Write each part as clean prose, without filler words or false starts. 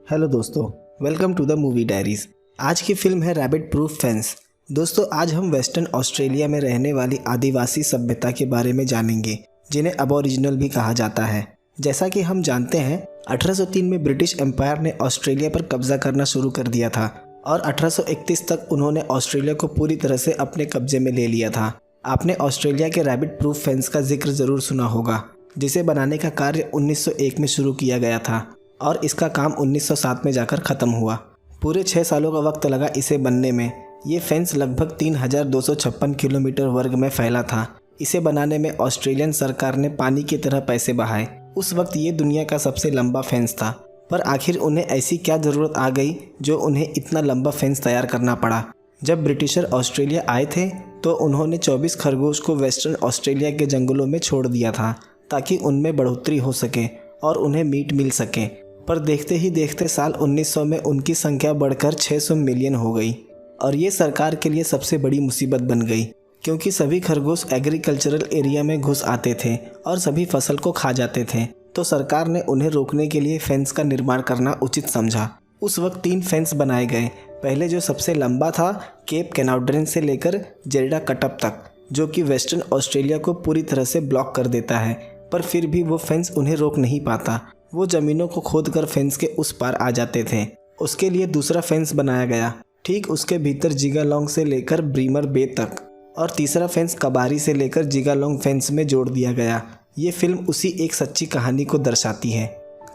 Hello दोस्तों, welcome to the movie diaries. आज की फिल्म है रैबिट प्रूफ फेंस। दोस्तों, आज हम वेस्टर्न ऑस्ट्रेलिया में रहने वाली आदिवासी सभ्यता के बारे में जानेंगे, जिन्हें अबोरिजिनल भी कहा जाता है। जैसा कि हम जानते हैं, 1803 में ब्रिटिश एम्पायर ने ऑस्ट्रेलिया पर कब्जा करना शुरू कर दिया था और 1831 तक उन्होंने ऑस्ट्रेलिया को पूरी तरह से अपने कब्जे में ले लिया था। आपने ऑस्ट्रेलिया के रैबिट प्रूफ फेंस का जिक्र ज़रूर सुना होगा, जिसे बनाने का कार्य 1901 में शुरू किया गया था और इसका काम 1907 में जाकर ख़त्म हुआ। पूरे 6 सालों का वक्त लगा इसे बनने में। ये फेंस लगभग 3256 किलोमीटर वर्ग में फैला था। इसे बनाने में ऑस्ट्रेलियन सरकार ने पानी की तरह पैसे बहाए। उस वक्त ये दुनिया का सबसे लंबा फेंस था, पर आखिर उन्हें ऐसी क्या ज़रूरत आ गई जो उन्हें इतना लंबा फेंस तैयार करना पड़ा। जब ब्रिटिशर ऑस्ट्रेलिया आए थे तो उन्होंने 24 खरगोश को वेस्टर्न ऑस्ट्रेलिया के जंगलों में छोड़ दिया था ताकि उनमें बढ़ोतरी हो सके और उन्हें मीट मिल सके। पर देखते ही देखते साल 1900 में उनकी संख्या बढ़कर 600 मिलियन हो गई और ये सरकार के लिए सबसे बड़ी मुसीबत बन गई, क्योंकि सभी खरगोश एग्रीकल्चरल एरिया में घुस आते थे और सभी फसल को खा जाते थे। तो सरकार ने उन्हें रोकने के लिए फेंस का निर्माण करना उचित समझा। उस वक्त 3 फेंस बनाए गए। पहले जो सबसे लंबा था, केप कैनावड्रेन से लेकर जेरडा कटअप तक, जो कि वेस्टर्न ऑस्ट्रेलिया को पूरी तरह से ब्लॉक कर देता है। पर फिर भी वो फेंस उन्हें रोक नहीं पाता। वो ज़मीनों को खोदकर फेंस के उस पार आ जाते थे। उसके लिए दूसरा फेंस बनाया गया, ठीक उसके भीतर जिगालोंग से लेकर ब्रीमर बे तक, और तीसरा फेंस कबारी से लेकर जिगालोंग फेंस में जोड़ दिया गया। ये फिल्म उसी एक सच्ची कहानी को दर्शाती है।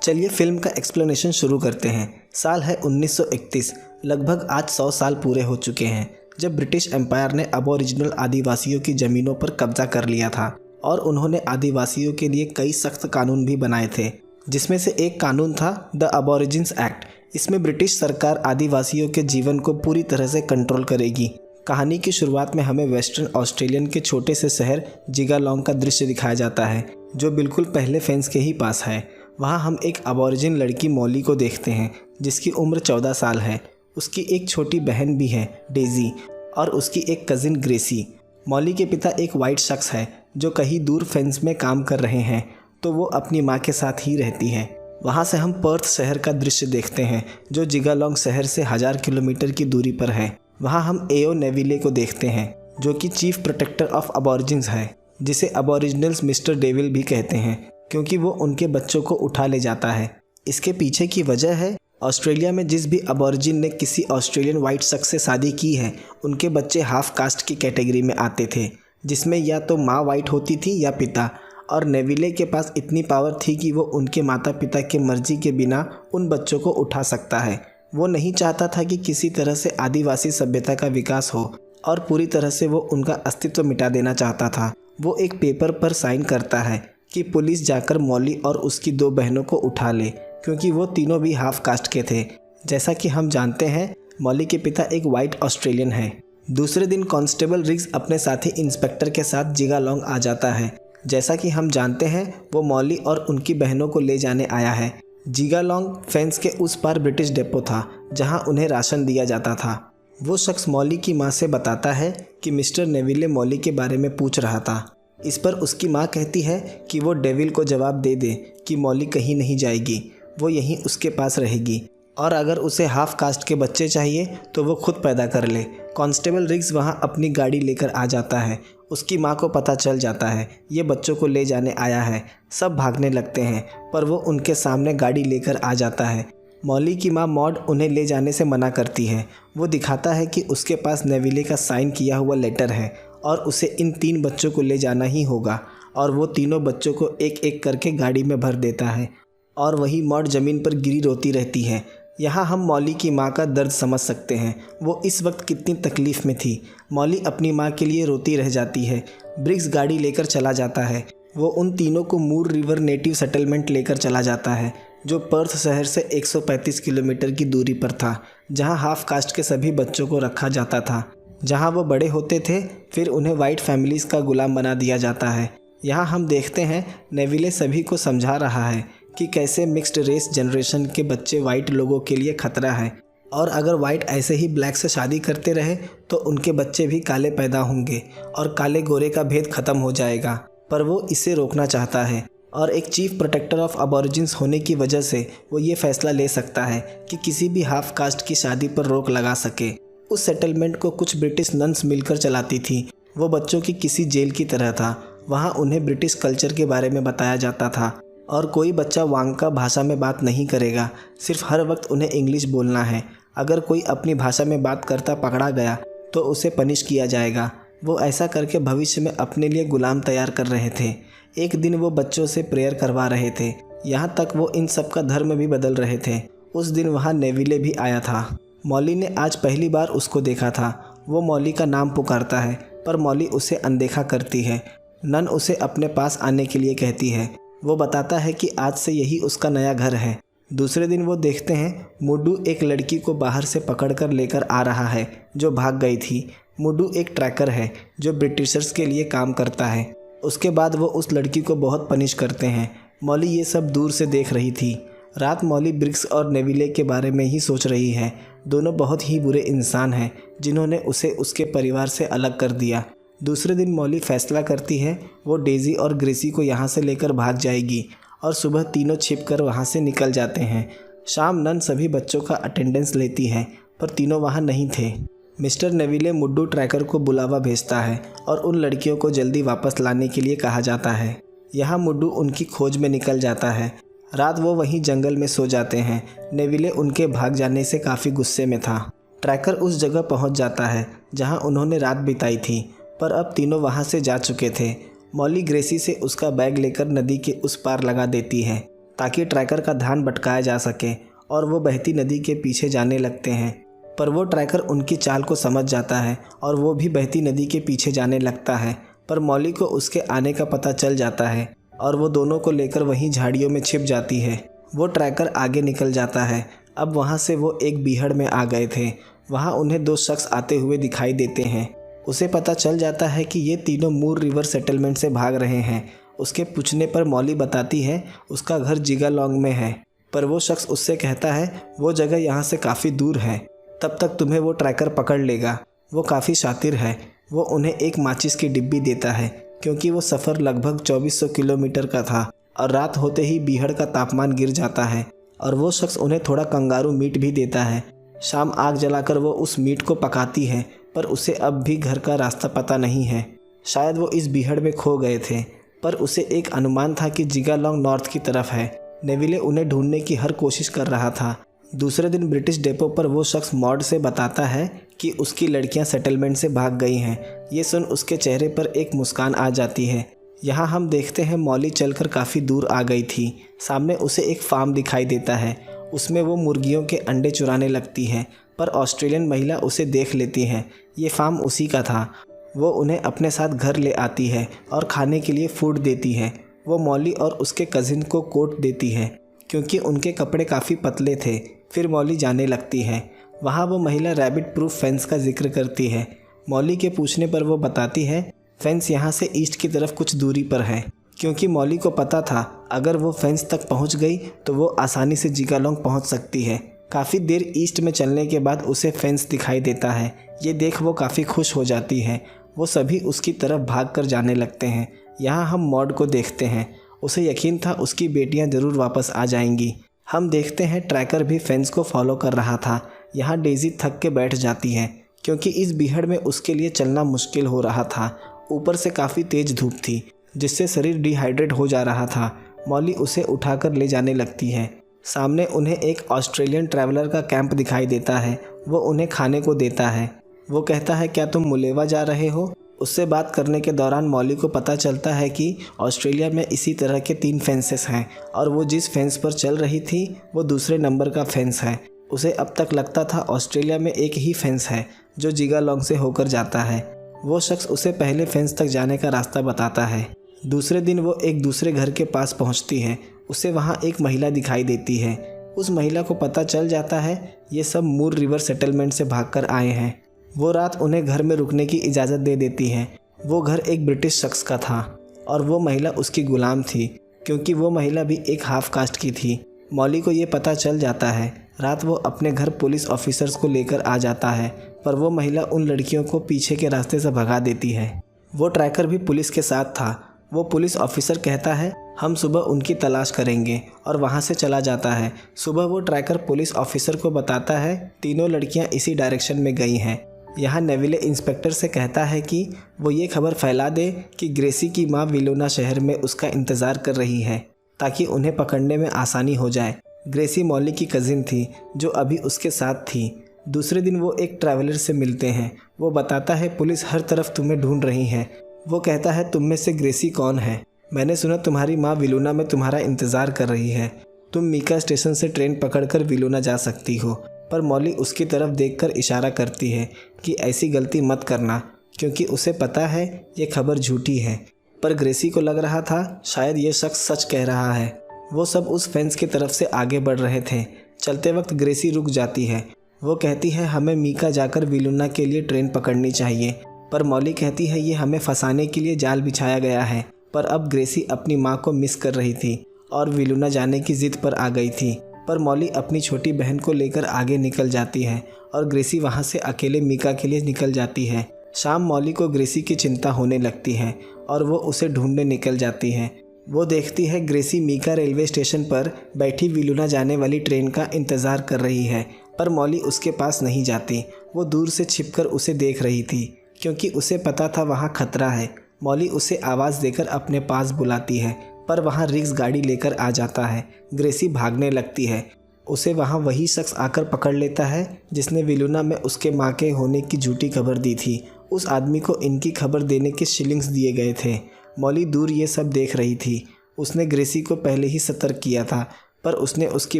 चलिए फिल्म का एक्सप्लेनेशन शुरू करते हैं। साल है 1931। लगभग आज 100 साल पूरे हो चुके हैं जब ब्रिटिश एम्पायर ने अबोरिजिनल आदिवासियों की ज़मीनों पर कब्जा कर लिया था और उन्होंने आदिवासियों के लिए कई सख्त कानून भी बनाए थे, जिसमें से एक कानून था द अबोरिजिन्स एक्ट। इसमें ब्रिटिश सरकार आदिवासियों के जीवन को पूरी तरह से कंट्रोल करेगी। कहानी की शुरुआत में हमें वेस्टर्न ऑस्ट्रेलियन के छोटे से शहर जिगालोंग का दृश्य दिखाया जाता है, जो बिल्कुल पहले फेंस के ही पास है। वहाँ हम एक अबोरिजिन लड़की मॉली को देखते हैं, जिसकी उम्र 14 साल है। उसकी एक छोटी बहन भी है, डेजी, और उसकी एक कज़िन ग्रेसी। मॉली के पिता एक वाइट शख्स है जो कहीं दूर फेंस में काम कर रहे हैं, तो वो अपनी माँ के साथ ही रहती है। वहाँ से हम पर्थ शहर का दृश्य देखते हैं, जो जिगालोंग शहर से 1000 किलोमीटर की दूरी पर है। वहाँ हम एओ नेविले को देखते हैं, जो कि चीफ प्रोटेक्टर ऑफ अबोरिजिन्स है, जिसे अबोरिजिनल्स मिस्टर डेविल भी कहते हैं, क्योंकि वो उनके बच्चों को उठा ले जाता है। इसके पीछे की वजह है, ऑस्ट्रेलिया में जिस भी अबोरिजिन ने किसी ऑस्ट्रेलियन वाइट शख्स से शादी की है, उनके बच्चे हाफ कास्ट की कैटेगरी में आते थे, जिसमें या तो माँ वाइट होती थी या पिता। और नेविले के पास इतनी पावर थी कि वो उनके माता पिता के मर्जी के बिना उन बच्चों को उठा सकता है। वो नहीं चाहता था कि किसी तरह से आदिवासी सभ्यता का विकास हो और पूरी तरह से वो उनका अस्तित्व मिटा देना चाहता था। वो एक पेपर पर साइन करता है कि पुलिस जाकर मॉली और उसकी 2 बहनों को उठा ले, क्योंकि वो तीनों भी हाफ कास्ट के थे। जैसा कि हम जानते हैं, मॉली के पिता एक वाइट ऑस्ट्रेलियन है। दूसरे दिन कांस्टेबल रिग्स अपने साथी इंस्पेक्टर के साथ जिगालोंग आ जाता है। जैसा कि हम जानते हैं, वो मॉली और उनकी बहनों को ले जाने आया है। जिगालोंग फेंस के उस पार ब्रिटिश डेपो था, जहां उन्हें राशन दिया जाता था। वो शख्स मॉली की मां से बताता है कि मिस्टर नेविले मॉली के बारे में पूछ रहा था। इस पर उसकी मां कहती है कि वो डेविल को जवाब दे दे कि मॉली कहीं नहीं जाएगी, वो यहीं उसके पास रहेगी, और अगर उसे हाफ कास्ट के बच्चे चाहिए तो वो खुद पैदा कर ले। कांस्टेबल रिग्स वहाँ अपनी गाड़ी लेकर आ जाता है। उसकी माँ को पता चल जाता है ये बच्चों को ले जाने आया है। सब भागने लगते हैं, पर वो उनके सामने गाड़ी लेकर आ जाता है। मॉली की माँ मॉड उन्हें ले जाने से मना करती है। वो दिखाता है कि उसके पास नेविले का साइन किया हुआ लेटर है और उसे इन 3 बच्चों को ले जाना ही होगा, और वो तीनों बच्चों को एक एक करके गाड़ी में भर देता है। और वही मॉड ज़मीन पर गिरी रोती रहती है। यहाँ हम मॉली की माँ का दर्द समझ सकते हैं। वो इस वक्त कितनी तकलीफ़ में थी। मॉली अपनी माँ के लिए रोती रह जाती है। ब्रिग्स गाड़ी लेकर चला जाता है। वो उन तीनों को मूर रिवर नेटिव सेटलमेंट लेकर चला जाता है, जो पर्थ शहर से 135 किलोमीटर की दूरी पर था, जहाँ हाफ कास्ट के सभी बच्चों को रखा जाता था। जहाँ वो बड़े होते थे, फिर उन्हें वाइट फैमिलीज़ का गुलाम बना दिया जाता है। यहाँ हम देखते हैं नेविले सभी को समझा रहा है कि कैसे मिक्स्ड रेस जनरेशन के बच्चे वाइट लोगों के लिए खतरा है, और अगर वाइट ऐसे ही ब्लैक से शादी करते रहे तो उनके बच्चे भी काले पैदा होंगे और काले गोरे का भेद ख़त्म हो जाएगा। पर वो इसे रोकना चाहता है। और एक चीफ प्रोटेक्टर ऑफ अबॉरिजिन्स होने की वजह से वो ये फैसला ले सकता है कि किसी भी हाफ कास्ट की शादी पर रोक लगा सके। उस सेटलमेंट को कुछ ब्रिटिश नन्स मिलकर चलाती थी। वो बच्चों की किसी जेल की तरह था। वहाँ उन्हें ब्रिटिश कल्चर के बारे में बताया जाता था और कोई बच्चा वांका भाषा में बात नहीं करेगा, सिर्फ हर वक्त उन्हें इंग्लिश बोलना है। अगर कोई अपनी भाषा में बात करता पकड़ा गया तो उसे पनिश किया जाएगा। वो ऐसा करके भविष्य में अपने लिए गुलाम तैयार कर रहे थे। एक दिन वो बच्चों से प्रेयर करवा रहे थे, यहाँ तक वो इन सब का धर्म भी बदल रहे थे। उस दिन वहाँ नेविले भी आया था। मॉली ने आज पहली बार उसको देखा था। वो मॉली का नाम पुकारता है पर मॉली उसे अनदेखा करती है। नन उसे अपने पास आने के लिए कहती है। वो बताता है कि आज से यही उसका नया घर है। दूसरे दिन वो देखते हैं मुड्डू एक लड़की को बाहर से पकड़कर लेकर आ रहा है जो भाग गई थी। मुड्डू एक ट्रैकर है जो ब्रिटिशर्स के लिए काम करता है। उसके बाद वो उस लड़की को बहुत पनिश करते हैं। मॉली ये सब दूर से देख रही थी। रात मॉली ब्रिग्स और नेविले के बारे में ही सोच रही है। दोनों बहुत ही बुरे इंसान हैं जिन्होंने उसे उसके परिवार से अलग कर दिया। दूसरे दिन मॉली फैसला करती है वो डेज़ी और ग्रेसी को यहाँ से लेकर भाग जाएगी और सुबह तीनों छिपकर वहाँ से निकल जाते हैं। शाम नन सभी बच्चों का अटेंडेंस लेती है पर तीनों वहाँ नहीं थे। मिस्टर नेविले मुड्डू ट्रैकर को बुलावा भेजता है और उन लड़कियों को जल्दी वापस लाने के लिए कहा जाता है। यहाँ मुड्डू उनकी खोज में निकल जाता है। रात वो वहीं जंगल में सो जाते हैं। नेविले उनके भाग जाने से काफ़ी गुस्से में था। ट्रैकर उस जगह पहुँच जाता है जहाँ उन्होंने रात बिताई थी, पर अब तीनों वहाँ से जा चुके थे। मॉली ग्रेसी से उसका बैग लेकर नदी के उस पार लगा देती है ताकि ट्रैकर का ध्यान भटकाया जा सके और वो बहती नदी के पीछे जाने लगते हैं। पर वो ट्रैकर उनकी चाल को समझ जाता है और वो भी बहती नदी के पीछे जाने लगता है। पर मॉली को उसके आने का पता चल जाता है और वो दोनों को लेकर वहीं झाड़ियों में छिप जाती है। वो ट्रैकर आगे निकल जाता है। अब वहाँ से वो एक बीहड़ में आ गए थे। वहाँ उन्हें दो शख्स आते हुए दिखाई देते हैं। उसे पता चल जाता है कि ये तीनों मूर रिवर सेटलमेंट से भाग रहे हैं। उसके पूछने पर मॉली बताती है उसका घर जिगालोंग में है, पर वो शख्स उससे कहता है वो जगह यहाँ से काफ़ी दूर है, तब तक तुम्हें वो ट्रैकर पकड़ लेगा। वो काफ़ी शातिर है। वो उन्हें एक माचिस की डिब्बी देता है क्योंकि वो सफ़र लगभग 2400 किलोमीटर का था और रात होते ही बीहड़ का तापमान गिर जाता है और वो शख्स उन्हें थोड़ा कंगारू मीट भी देता है। शाम आग जलाकर वो उस मीट को पकाती है पर उसे अब भी घर का रास्ता पता नहीं है। शायद वो इस बीहड़ में खो गए थे, पर उसे एक अनुमान था कि जिगालोंग नॉर्थ की तरफ है। नेविले उन्हें ढूंढने की हर कोशिश कर रहा था। दूसरे दिन ब्रिटिश डेपो पर वो शख्स मॉड से बताता है कि उसकी लड़कियां सेटलमेंट से भाग गई हैं। ये सुन उसके चेहरे पर एक मुस्कान आ जाती है। यहाँ हम देखते हैं मॉली चलकर काफ़ी दूर आ गई थी। सामने उसे एक फार्म दिखाई देता है। उसमें वो मुर्गियों के अंडे चुराने लगती है, पर ऑस्ट्रेलियन महिला उसे देख लेती है। ये फार्म उसी का था। वो उन्हें अपने साथ घर ले आती है और खाने के लिए फूड देती है। वो मॉली और उसके कज़िन को कोट देती है क्योंकि उनके कपड़े काफ़ी पतले थे। फिर मॉली जाने लगती है। वहाँ वो महिला रैबिट प्रूफ फेंस का जिक्र करती है। मॉली के पूछने पर वो बताती है फेंस यहाँ से ईस्ट की तरफ कुछ दूरी पर है, क्योंकि मॉली को पता था अगर वो फेंस तक पहुँच गई तो वो आसानी से जिगालोंग पहुँच सकती है। काफ़ी देर ईस्ट में चलने के बाद उसे फेंस दिखाई देता है। ये देख वो काफ़ी खुश हो जाती है। वो सभी उसकी तरफ भाग कर जाने लगते हैं। यहाँ हम मॉड को देखते हैं। उसे यकीन था उसकी बेटियाँ ज़रूर वापस आ जाएंगी। हम देखते हैं ट्रैकर भी फेंस को फॉलो कर रहा था। यहाँ डेज़ी थक के बैठ जाती है क्योंकि इस बीहड़ में उसके लिए चलना मुश्किल हो रहा था। ऊपर से काफ़ी तेज़ धूप थी जिससे शरीर डिहाइड्रेट हो जा रहा था। मॉली उसे उठाकर ले जाने लगती है। सामने उन्हें एक ऑस्ट्रेलियन ट्रैवलर का कैंप दिखाई देता है। वो उन्हें खाने को देता है। वो कहता है क्या तुम मुलेवा जा रहे हो? उससे बात करने के दौरान मॉली को पता चलता है कि ऑस्ट्रेलिया में इसी तरह के 3 फेंसेस हैं और वो जिस फेंस पर चल रही थी वो दूसरे नंबर का फेंस है। उसे अब तक लगता था ऑस्ट्रेलिया में एक ही फेंस है जो जिगालोंग से होकर जाता है। वो शख्स उसे पहले फेंस तक जाने का रास्ता बताता है। दूसरे दिन वो एक दूसरे घर के पास पहुंचती है। उसे वहां एक महिला दिखाई देती है। उस महिला को पता चल जाता है ये सब मूर रिवर सेटलमेंट से भागकर आए हैं। वो रात उन्हें घर में रुकने की इजाज़त दे देती है। वो घर एक ब्रिटिश शख्स का था और वो महिला उसकी गुलाम थी क्योंकि वो महिला भी एक हाफ कास्ट की थी। मॉली को ये पता चल जाता है। रात वो अपने घर पुलिस ऑफिसर्स को लेकर आ जाता है, पर वो महिला उन लड़कियों को पीछे के रास्ते से भगा देती है। वो ट्रैकर भी पुलिस के साथ था। वो पुलिस ऑफिसर कहता है हम सुबह उनकी तलाश करेंगे और वहाँ से चला जाता है। सुबह वो ट्रैकर पुलिस ऑफिसर को बताता है तीनों लड़कियाँ इसी डायरेक्शन में गई हैं। यहाँ नेविले इंस्पेक्टर से कहता है कि वो ये खबर फैला दे कि ग्रेसी की माँ विलोना शहर में उसका इंतज़ार कर रही है ताकि उन्हें पकड़ने में आसानी हो जाए। ग्रेसी मॉली की कज़िन थी जो अभी उसके साथ थी। दूसरे दिन वो एक ट्रैवलर से मिलते हैं। वो बताता है पुलिस हर तरफ तुम्हें ढूंढ रही है। वो कहता है तुम में से ग्रेसी कौन है? मैंने सुना तुम्हारी माँ विलोना में तुम्हारा इंतज़ार कर रही है। तुम मीका स्टेशन से ट्रेन पकड़कर विलोना जा सकती हो। पर मॉली उसकी तरफ देखकर इशारा करती है कि ऐसी गलती मत करना, क्योंकि उसे पता है ये खबर झूठी है। पर ग्रेसी को लग रहा था शायद ये शख्स सच कह रहा है। वो सब उस फेंस की तरफ से आगे बढ़ रहे थे। चलते वक्त ग्रेसी रुक जाती है। वो कहती है हमें मीका जाकर विलोना के लिए ट्रेन पकड़नी चाहिए। पर मॉली कहती है ये हमें फंसाने के लिए जाल बिछाया गया है। पर अब ग्रेसी अपनी माँ को मिस कर रही थी और विलोना जाने की ज़िद पर आ गई थी। पर मॉली अपनी छोटी बहन को लेकर आगे निकल जाती है और ग्रेसी वहाँ से अकेले मीका के लिए निकल जाती है। शाम मॉली को ग्रेसी की चिंता होने लगती है और वो उसे ढूंढने निकल जाती है। वो देखती है ग्रेसी मीका रेलवे स्टेशन पर बैठी विलोना जाने वाली ट्रेन का इंतज़ार कर रही है। पर मॉली उसके पास नहीं जाती। वो दूर से छिपकर उसे देख रही थी क्योंकि उसे पता था वहाँ खतरा है। मॉली उसे आवाज़ देकर अपने पास बुलाती है पर वहाँ रिक्स गाड़ी लेकर आ जाता है। ग्रेसी भागने लगती है। उसे वहाँ वही शख्स आकर पकड़ लेता है जिसने विलोना में उसके माँ के होने की झूठी खबर दी थी। उस आदमी को इनकी खबर देने के शिलिंग्स दिए गए थे। मॉली दूर ये सब देख रही थी। उसने ग्रेसी को पहले ही सतर्क किया था पर उसने उसकी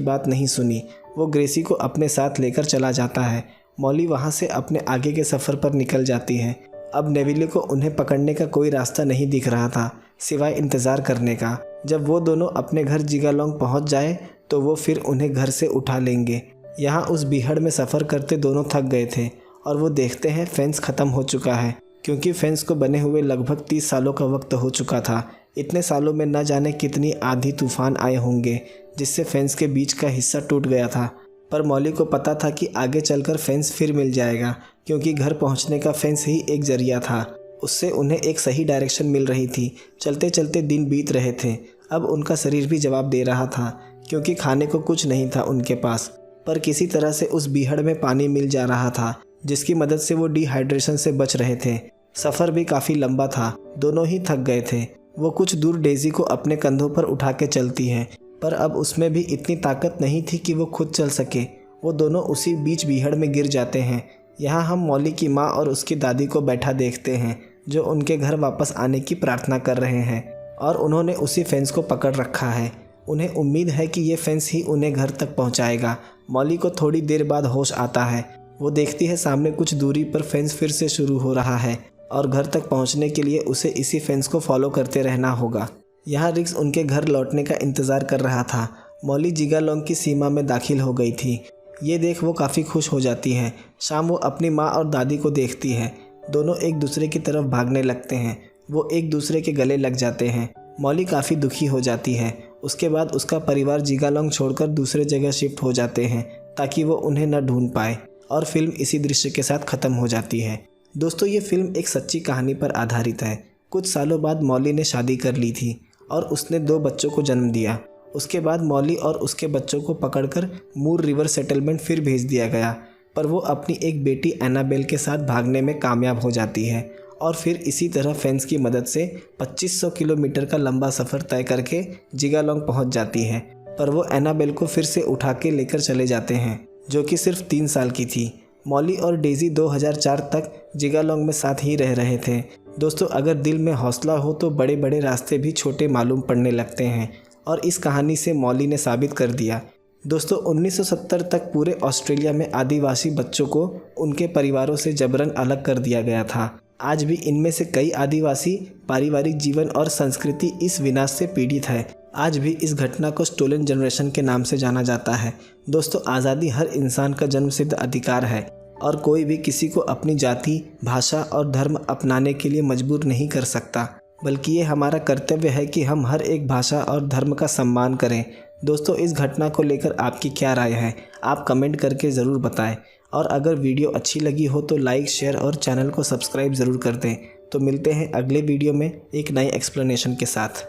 बात नहीं सुनी। वो ग्रेसी को अपने साथ लेकर चला जाता है। मॉली वहाँ से अपने आगे के सफ़र पर निकल जाती है। अब नेविले को उन्हें पकड़ने का कोई रास्ता नहीं दिख रहा था सिवाय इंतज़ार करने का। जब वो दोनों अपने घर जिगालोंग पहुँच जाए तो वो फिर उन्हें घर से उठा लेंगे। यहाँ उस बीहड़ में सफ़र करते दोनों थक गए थे और वो देखते हैं फेंस ख़त्म हो चुका है, क्योंकि फेंस को बने हुए लगभग 30 सालों का वक्त हो चुका था। इतने सालों में न जाने कितनी आंधी तूफान आए होंगे जिससे फेंस के बीच का हिस्सा टूट गया था। पर मॉली को पता था कि आगे चलकर फेंस फिर मिल जाएगा, क्योंकि घर पहुंचने का फेंस ही एक जरिया था। उससे उन्हें एक सही डायरेक्शन मिल रही थी। चलते चलते दिन बीत रहे थे। अब उनका शरीर भी जवाब दे रहा था, क्योंकि खाने को कुछ नहीं था उनके पास। पर किसी तरह से उस बीहड़ में पानी मिल जा रहा था, जिसकी मदद से वो डिहाइड्रेशन से बच रहे थे। सफ़र भी काफ़ी लंबा था। दोनों ही थक गए थे। वो कुछ दूर डेज़ी को अपने कंधों पर उठा के चलती है, पर अब उसमें भी इतनी ताकत नहीं थी कि वो खुद चल सके। वो दोनों उसी बीच बीहड़ में गिर जाते हैं। यहाँ हम मॉली की माँ और उसकी दादी को बैठा देखते हैं, जो उनके घर वापस आने की प्रार्थना कर रहे हैं और उन्होंने उसी फेंस को पकड़ रखा है। उन्हें उम्मीद है कि ये फेंस ही उन्हें घर तक पहुँचाएगा। मॉली को थोड़ी देर बाद होश आता है। वो देखती है सामने कुछ दूरी पर फेंस फिर से शुरू हो रहा है और घर तक पहुँचने के लिए उसे इसी फेंस को फॉलो करते रहना होगा। यहाँ रिक्स उनके घर लौटने का इंतज़ार कर रहा था। मॉली जिगालोंग की सीमा में दाखिल हो गई थी। ये देख वो काफ़ी खुश हो जाती है। शाम वो अपनी माँ और दादी को देखती है। दोनों एक दूसरे की तरफ भागने लगते हैं। वो एक दूसरे के गले लग जाते हैं। मॉली काफ़ी दुखी हो जाती है। उसके बाद उसका परिवार जिगालोंग छोड़कर दूसरे जगह शिफ्ट हो जाते हैं ताकि वो उन्हें न ढूंढ पाए, और फिल्म इसी दृश्य के साथ ख़त्म हो जाती है। दोस्तों, ये फिल्म एक सच्ची कहानी पर आधारित है। कुछ सालों बाद मॉली ने शादी कर ली थी और उसने 2 बच्चों को जन्म दिया। उसके बाद मॉली और उसके बच्चों को पकड़कर मूर रिवर सेटलमेंट फिर भेज दिया गया, पर वो अपनी एक बेटी एनाबेल के साथ भागने में कामयाब हो जाती है और फिर इसी तरह फेंस की मदद से 2500 किलोमीटर का लंबा सफ़र तय करके जिगालोंग पहुंच जाती है। पर वो एनाबेल को फिर से उठा के लेकर चले जाते हैं, जो कि सिर्फ 3 साल की थी। मॉली और डेज़ी 2004 तक जिगालोंग में साथ ही रह रहे थे। दोस्तों, अगर दिल में हौसला हो तो बड़े बड़े रास्ते भी छोटे मालूम पड़ने लगते हैं, और इस कहानी से मॉली ने साबित कर दिया। दोस्तों, 1970 तक पूरे ऑस्ट्रेलिया में आदिवासी बच्चों को उनके परिवारों से जबरन अलग कर दिया गया था। आज भी इनमें से कई आदिवासी पारिवारिक जीवन और संस्कृति इस विनाश से पीड़ित है। आज भी इस घटना को स्टोलन जनरेशन के नाम से जाना जाता है। दोस्तों, आज़ादी हर इंसान का जन्मसिद्ध अधिकार है और कोई भी किसी को अपनी जाति, भाषा और धर्म अपनाने के लिए मजबूर नहीं कर सकता, बल्कि ये हमारा कर्तव्य है कि हम हर एक भाषा और धर्म का सम्मान करें। दोस्तों, इस घटना को लेकर आपकी क्या राय है? आप कमेंट करके ज़रूर बताएं, और अगर वीडियो अच्छी लगी हो तो लाइक, शेयर और चैनल को सब्सक्राइब ज़रूर कर दें। तो मिलते हैं अगले वीडियो में एक नई एक्सप्लेनेशन के साथ।